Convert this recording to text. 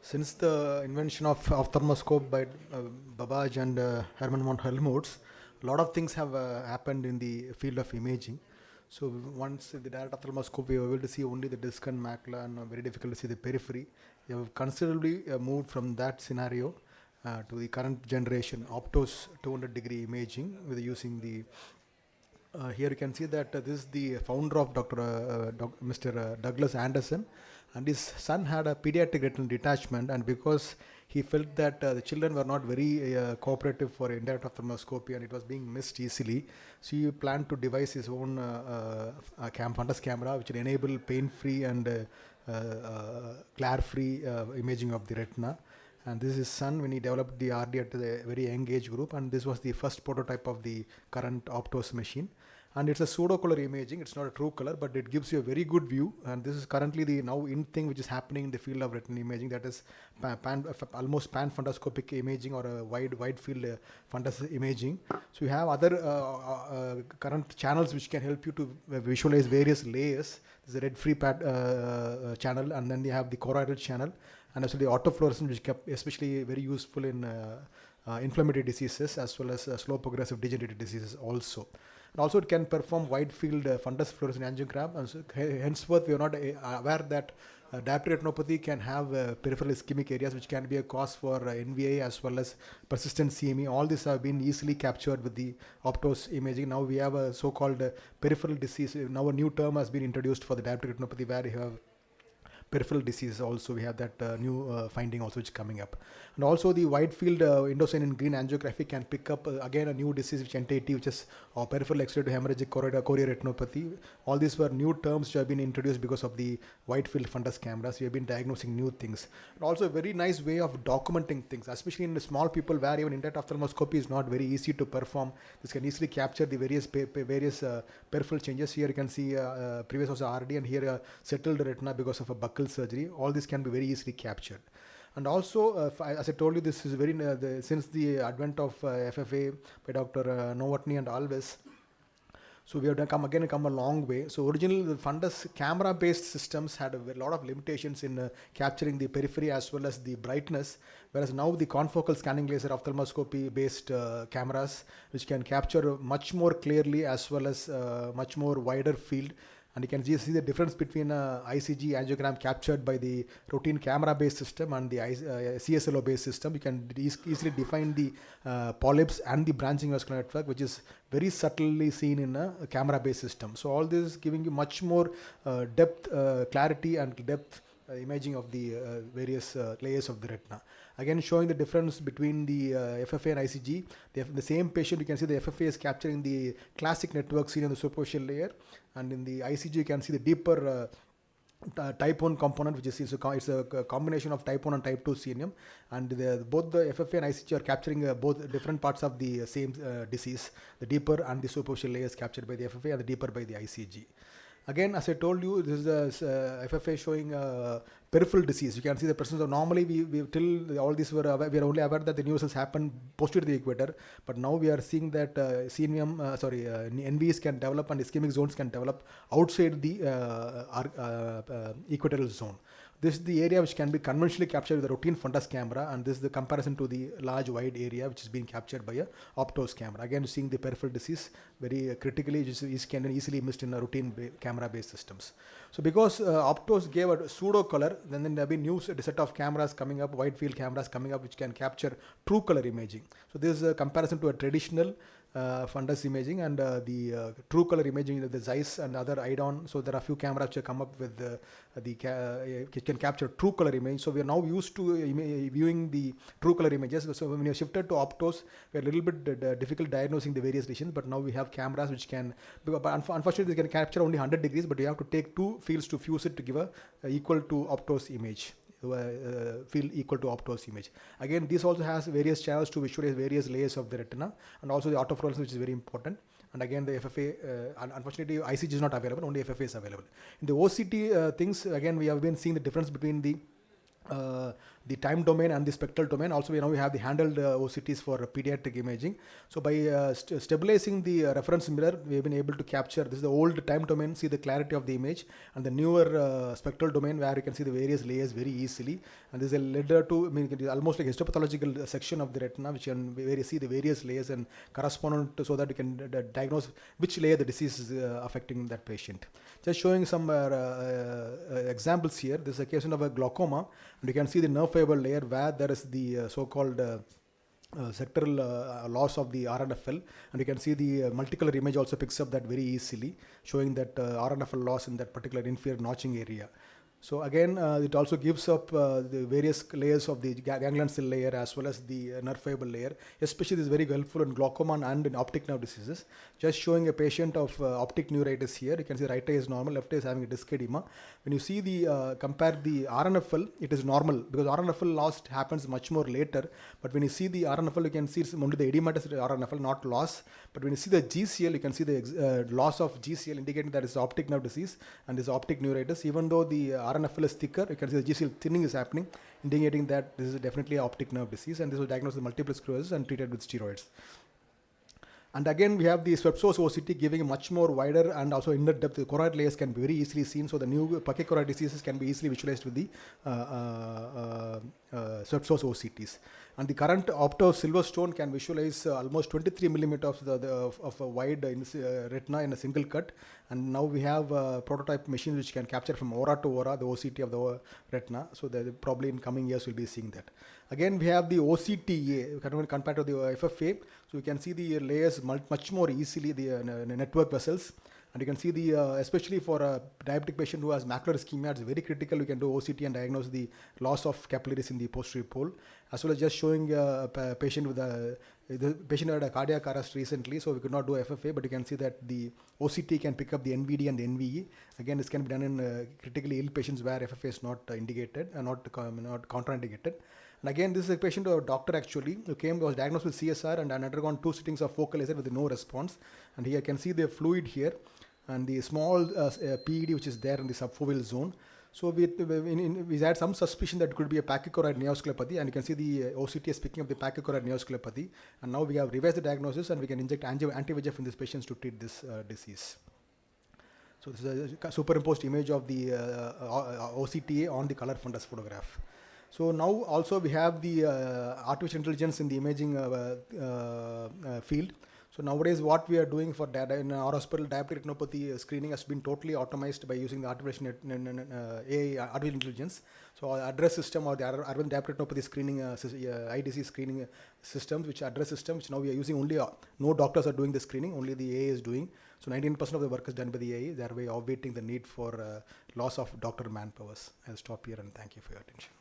Since the invention of ophthalmoscope by Babbage and Hermann von Helmholtz, a lot of things have happened in the field of imaging. So once the direct ophthalmoscope, we were able to see only the disc and macula, and very difficult to see the periphery. We have considerably moved from that scenario to the current generation optos 200-degree imaging with using the here you can see that this is the founder of Mr. Douglas Anderson, and his son had a pediatric retinal detachment, and because he felt that the children were not very cooperative for indirect ophthalmoscopy and it was being missed easily, so he planned to devise his own fundus camera which will enable pain-free and glare-free imaging of the retina. And this is his son when he developed the RD at a very young age group, and this was the first prototype of the current Optos machine. And it's a pseudo color imaging, it's not a true color, but it gives you a very good view. And this is currently the now in thing which is happening in the field of retinal imaging, that is almost pan fundoscopic imaging or a wide field fundus imaging. So you have other current channels which can help you to visualize various layers. There's a red free channel, and then you have the choroidal channel, and also the autofluorescence, which kept especially very useful in inflammatory diseases as well as slow progressive degenerative diseases also. And also it can perform wide field fundus fluorescent angiogram, and so henceforth we are not aware that diabetic retinopathy can have peripheral ischemic areas which can be a cause for NVA as well as persistent CME. All these have been easily captured with the Optos imaging. Now we have a so-called peripheral disease. Now a new term has been introduced for the diabetic retinopathy where you have peripheral disease also. We have that new finding also which is coming up. And also the wide field indocyanine green angiography can pick up again a new disease which NTAT, which is peripheral exudative hemorrhagic chorioretinopathy. All these were new terms which have been introduced because of the wide field fundus cameras. We have been diagnosing new things. And also a very nice way of documenting things, especially in the small people where even indirect ophthalmoscopy is not very easy to perform. This can easily capture the various peripheral changes. Here you can see previous was RD, and here settled retina because of a buccal surgery. All this can be very easily captured. And also, as I told you, this is very since the advent of FFA by Dr. Novotny and Alves. So we have come a long way. So originally the fundus camera-based systems had a lot of limitations in capturing the periphery as well as the brightness, whereas now the confocal scanning laser ophthalmoscopy-based cameras, which can capture much more clearly as well as much more wider field. And you can see the difference between ICG angiogram captured by the routine camera-based system and the CSLO-based system. You can easily define the polyps and the branching vascular network, which is very subtly seen in a camera-based system. So all this is giving you much more depth, clarity and depth imaging of the various layers of the retina. Again, showing the difference between the FFA and ICG. The same patient, you can see the FFA is capturing the classic network seen in the superficial layer, and in the ICG you can see the deeper type 1 component, which is it's a combination of type 1 and type 2 CNM, and both the FFA and ICG are capturing both different parts of the same disease. The deeper and the superficial layers captured by the FFA and the deeper by the ICG. Again, as I told you, this is the FFA showing peripheral disease. You can see the presence of, normally we till all this we are only aware that the new cells happen posterior to the equator, but now we are seeing that NVs can develop and ischemic zones can develop outside the equatorial zone. This is the area which can be conventionally captured with a routine fundus camera, and this is the comparison to the large wide area which is being captured by a Optos camera. Again, seeing the peripheral disease very critically, which can be easily missed in a routine camera-based systems. So because Optos gave a pseudo color, then there have been new set of cameras coming up, wide field cameras coming up, which can capture true color imaging. So this is a comparison to a traditional fundus imaging and the true color imaging of the Zeiss and other IDON. So there are a few cameras which have come up with which can capture true color image. So we are now used to viewing the true color images. So when you shifted to Optos, we are a little bit difficult diagnosing the various lesions, but now we have cameras which can, but unfortunately they can capture only 100 degrees, but you have to take two fields to fuse it to give a equal to Optos image. Field equal to Optos image. Again, this also has various channels to visualize various layers of the retina, and also the autofluorescence, which is very important. And again, the FFA, unfortunately, ICG is not available, only FFA is available. In the OCT things, again, we have been seeing the difference between the the time domain and the spectral domain. Also, we have the handled OCTs for pediatric imaging. So by stabilizing the reference mirror, we have been able to capture, this is the old time domain, see the clarity of the image, and the newer spectral domain where you can see the various layers very easily. And this is a leader to, it is almost like a histopathological section of the retina, which can where you see the various layers and correspondent to, so that you can diagnose which layer the disease is affecting that patient. Just showing some examples here. This is a case of a glaucoma, and you can see the nerve fiber layer where there is the so-called sectoral loss of the RNFL, and you can see the multicolor image also picks up that very easily, showing that RNFL loss in that particular inferior notching area. So again, it also gives up the various layers of the ganglion cell layer as well as the nerve fiber layer. Especially this is very helpful in glaucoma and in optic nerve diseases. Just showing a patient of optic neuritis here. You can see right eye is normal, left eye is having a disc edema. When you see the compare the RNFL, it is normal because RNFL loss happens much more later. But when you see the RNFL, you can see it's only the edematous RNFL, not loss. But when you see the GCL, you can see the loss of GCL, indicating that it's optic nerve disease and this optic neuritis. Even though the RNFL is thicker, you can see the GCL thinning is happening, indicating that this is definitely an optic nerve disease, and this was diagnosed with multiple sclerosis and treated with steroids. And again, we have the swept source OCT giving a much more wider and also inner depth. The choroid layers can be very easily seen, so the new pachychoroid diseases can be easily visualized with the swept source OCTs. And the current Opto Silverstone can visualize almost 23 millimeters of a wide retina in a single cut. And now we have prototype machines which can capture from aura to aura the OCT of the retina. So probably in coming years we'll be seeing that. Again, we have the OCTA compared to the FFA. So you can see the layers much more easily, the network vessels. And you can see the, especially for a diabetic patient who has macular ischemia, it's very critical. We can do OCT and diagnose the loss of capillaries in the posterior pole, as well as just showing a patient with the patient had a cardiac arrest recently, so we could not do FFA, but you can see that the OCT can pick up the NVD and the NVE. Again, this can be done in critically ill patients where FFA is not indicated and not contraindicated. And again, this is a patient or a doctor actually who was diagnosed with CSR and undergone 2 sittings of focal laser with no response. And here you can see the fluid here and the small PED which is there in the subfoveal zone. So we had some suspicion that it could be a pachychoroid neovasculopathy, and you can see the OCT is picking up the pachychoroid neovasculopathy. And now we have revised the diagnosis and we can inject anti-VEGF in these patients to treat this disease. So this is a superimposed image of the OCTA on the color fundus photograph. So now also we have the artificial intelligence in the imaging field. So nowadays what we are doing for data in our hospital, diabetic retinopathy screening has been totally automated by using the artificial intelligence. So our address system or the Arvind diabetic retinopathy screening IDC screening systems, which address system, which now we are using only, no doctors are doing the screening, only the AA is doing. So 19% of the work is done by the AA, thereby obviating the need for loss of doctor manpowers. I'll stop here and thank you for your attention.